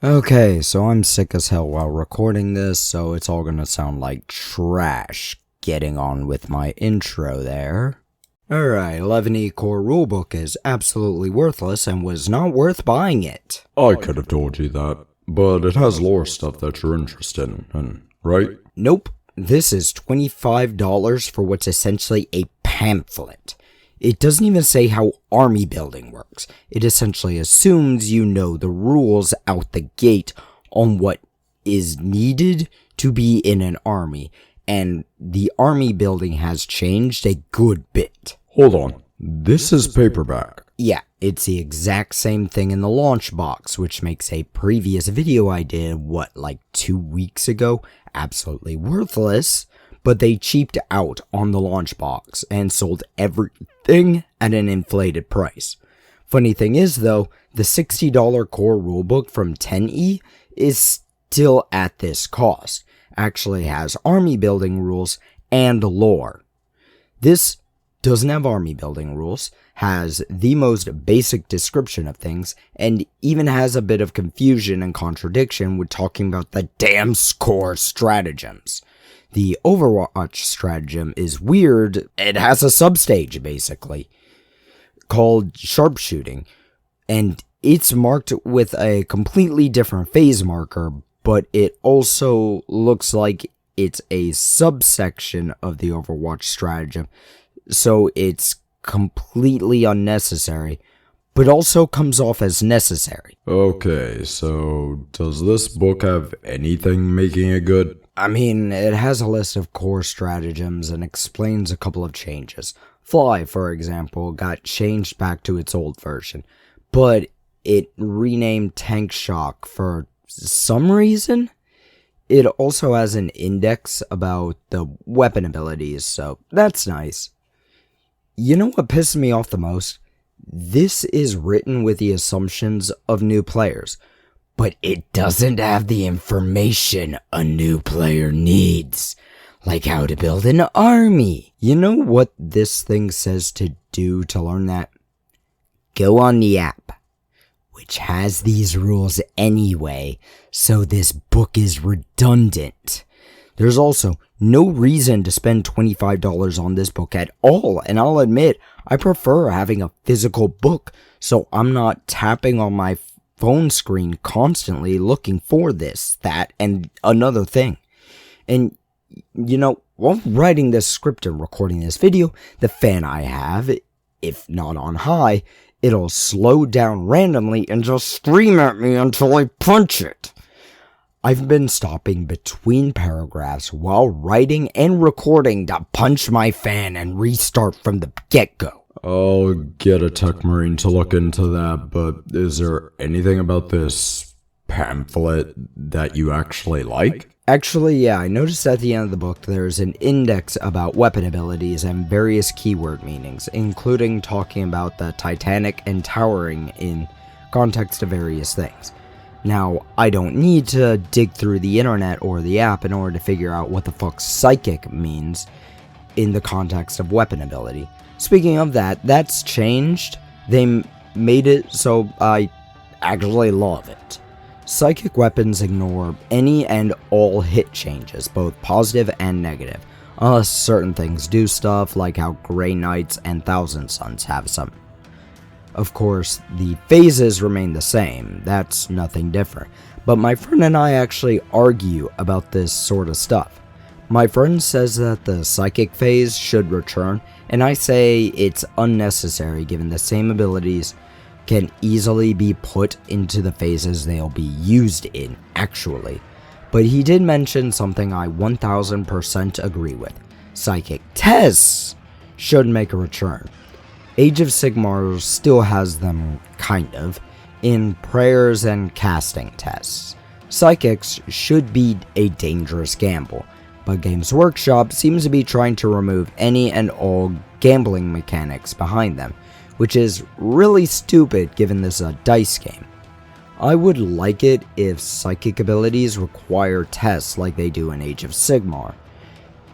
Okay, so I'm sick as hell while recording this, so it's all gonna sound like trash. Getting on with my intro there. Alright, 11E Core Rulebook is absolutely worthless and was not worth buying it. I could have told you that, but it has lore stuff that you're interested in, right? Nope, this is $25 for what's essentially a pamphlet. It doesn't even say how army building works. It essentially assumes you know the rules out the gate on what is needed to be in an army, and the army building has changed a good bit. Hold on, this is paperback. Yeah, it's the exact same thing in the launch box, which makes a previous video I did, like 2 weeks ago, absolutely worthless. But they cheaped out on the launch box and sold everything at an inflated price. Funny thing is though, the $60 core rulebook from 10E is still at this cost. Actually has army building rules and lore. This doesn't have army building rules, has the most basic description of things, and even has a bit of confusion and contradiction with talking about the damn core stratagems. The Overwatch stratagem is weird. It has a substage, basically, called sharpshooting, and it's marked with a completely different phase marker, but it also looks like it's a subsection of the Overwatch stratagem, so it's completely unnecessary, but also comes off as necessary. Okay, so does this book have anything making it good? I mean, it has a list of core stratagems and explains a couple of changes. Fly, for example, got changed back to its old version, but it renamed Tank Shock for some reason. It also has an index about the weapon abilities, so that's nice. You know what pisses me off the most? This is written with the assumptions of new players, but it doesn't have the information a new player needs, like how to build an army. You know what this thing says to do to learn that? Go on the app, which has these rules anyway, so this book is redundant. There's also no reason to spend $25 on this book at all, and I'll admit, I prefer having a physical book, so I'm not tapping on my phone screen constantly looking for this, that, and another thing. And, you know, while writing this script and recording this video, the fan I have, if not on high, it'll slow down randomly and just scream at me until I punch it. I've been stopping between paragraphs while writing and recording to punch my fan and restart from the get-go. I'll get a tech marine to look into that, but is there anything about this pamphlet that you actually like? Actually, yeah, I noticed at the end of the book there's an index about weapon abilities and various keyword meanings, including talking about the Titanic and towering in context of various things. Now, I don't need to dig through the internet or the app in order to figure out what the fuck psychic means in the context of weapon ability. Speaking of that, that's changed. They made it so I actually love it. Psychic weapons ignore any and all hit changes, both positive and negative, unless certain things do stuff, like how Grey Knights and Thousand Suns have some. Of course, the phases remain the same, that's nothing different, but my friend and I actually argue about this sort of stuff. My friend says that the psychic phase should return, and I say it's unnecessary given the same abilities can easily be put into the phases they'll be used in, actually. But he did mention something I 1000% agree with. Psychic tests should make a return. Age of Sigmar still has them, kind of, in prayers and casting tests. Psychics should be a dangerous gamble, but Games Workshop seems to be trying to remove any and all gambling mechanics behind them, which is really stupid given this is a dice game. I would like it if psychic abilities require tests like they do in Age of Sigmar,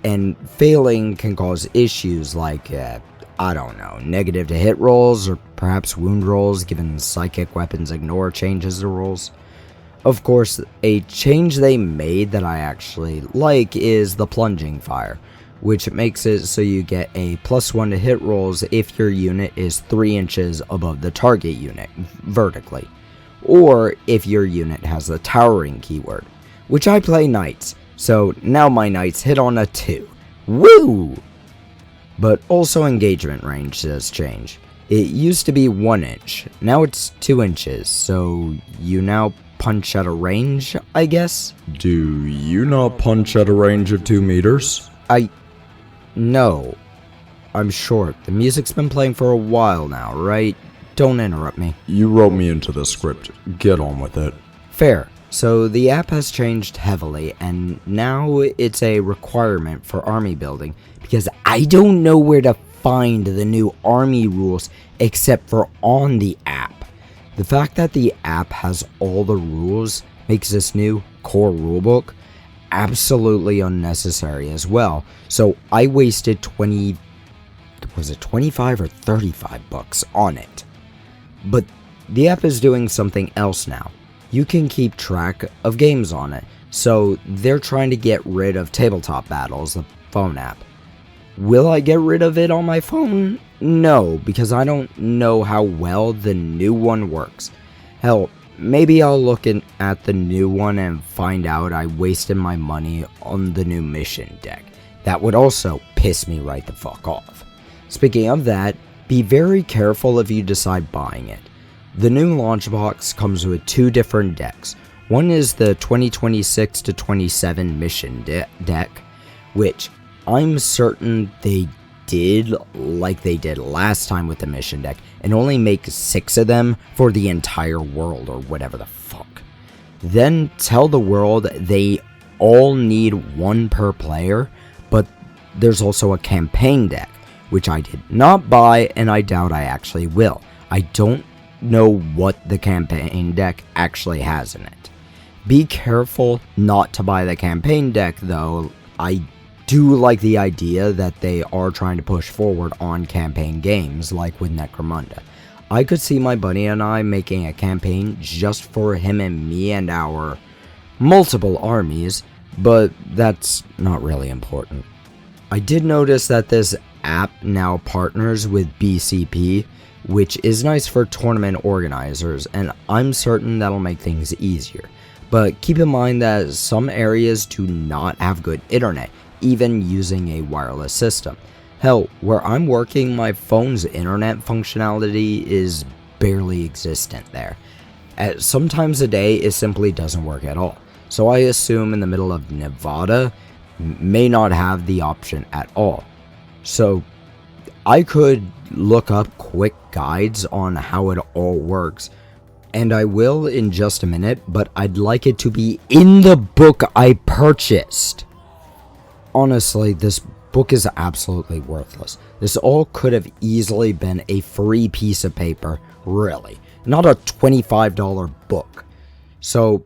and failing can cause issues like, I don't know, negative to hit rolls or perhaps wound rolls given psychic weapons ignore changes to rolls. Of course, a change they made that I actually like is the plunging fire, which makes it so you get a +1 to hit rolls if your unit is 3 inches above the target unit, vertically, or if your unit has the towering keyword, which I play knights, so now my knights hit on a 2. Woo! But also engagement range does change. It used to be 1 inch, now it's 2 inches, so you now punch at a range, I guess? Do you not punch at a range of 2 meters? No. I'm short. The music's been playing for a while now, right? Don't interrupt me. You wrote me into the script. Get on with it. Fair. So the app has changed heavily, and now it's a requirement for army building, because I don't know where to find the new army rules except for on the app. The fact that the app has all the rules makes this new Core Rulebook absolutely unnecessary as well. So I wasted 25 or 35 bucks on it. But the app is doing something else now. You can keep track of games on it. So they're trying to get rid of Tabletop Battles, the phone app. Will I get rid of it on my phone? No, because I don't know how well the new one works. Hell, maybe I'll look at the new one and find out I wasted my money on the new mission deck. That would also piss me right the fuck off. Speaking of that, be very careful if you decide buying it. The new launch box comes with 2 different decks. One is the 2026 to 27 mission deck, which I'm certain they did like they did last time with the mission deck and only make 6 of them for the entire world or whatever the fuck. Then tell the world they all need 1 per player, but there's also a campaign deck, which I did not buy and I doubt I actually will. I don't know what the campaign deck actually has in it. Be careful not to buy the campaign deck though. I do like the idea that they are trying to push forward on campaign games like with Necromunda. I could see my buddy and I making a campaign just for him and me and our multiple armies, but that's not really important. I did notice that this app now partners with BCP, which is nice for tournament organizers, and I'm certain that'll make things easier. But keep in mind that some areas do not have good internet, even using a wireless system. Hell, where I'm working, my phone's internet functionality is barely existent there. Sometimes a day it simply doesn't work at all. So I assume in the middle of Nevada may not have the option at all. So I could look up quick guides on how it all works, and I will in just a minute, but I'd like it to be in the book I purchased. Honestly, this book is absolutely worthless. This all could have easily been a free piece of paper, really, not a $25 book. So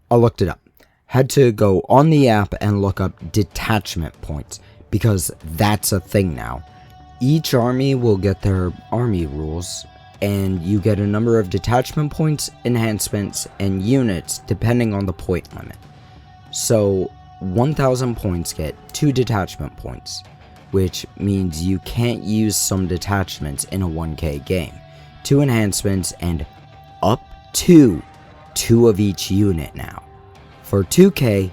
I looked it up. Had to go on the app and look up detachment points, because that's a thing now. Each army will get their army rules, and you get a number of detachment points, enhancements, and units depending on the point limit. So 1,000 points get 2 detachment points, which means you can't use some detachments in a 1k game, 2 enhancements, and up to 2 of each unit now. For 2k,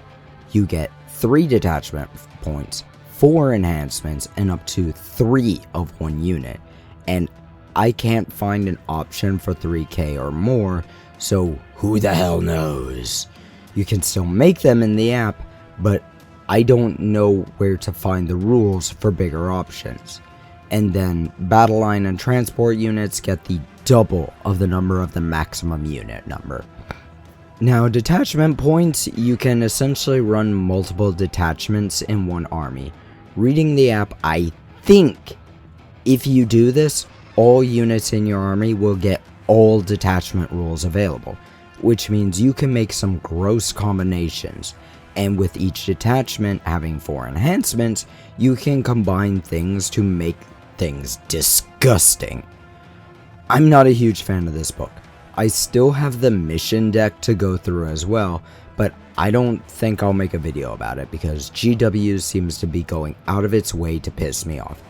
you get 3 detachment points, 4 enhancements, and up to 3 of 1 unit, and I can't find an option for 3k or more, so who the hell knows? You can still make them in the app, but I don't know where to find the rules for bigger options. And then battle line and transport units get the double of the number of the maximum unit number. Now, detachment points, you can essentially run multiple detachments in one army. Reading the app, I think if you do this, all units in your army will get all detachment rules available, which means you can make some gross combinations. And with each detachment having 4 enhancements, you can combine things to make things disgusting. I'm not a huge fan of this book. I still have the mission deck to go through as well, but I don't think I'll make a video about it because GW seems to be going out of its way to piss me off.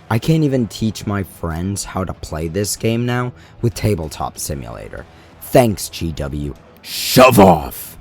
I can't even teach my friends how to play this game now with Tabletop Simulator. Thanks, GW. Shove off!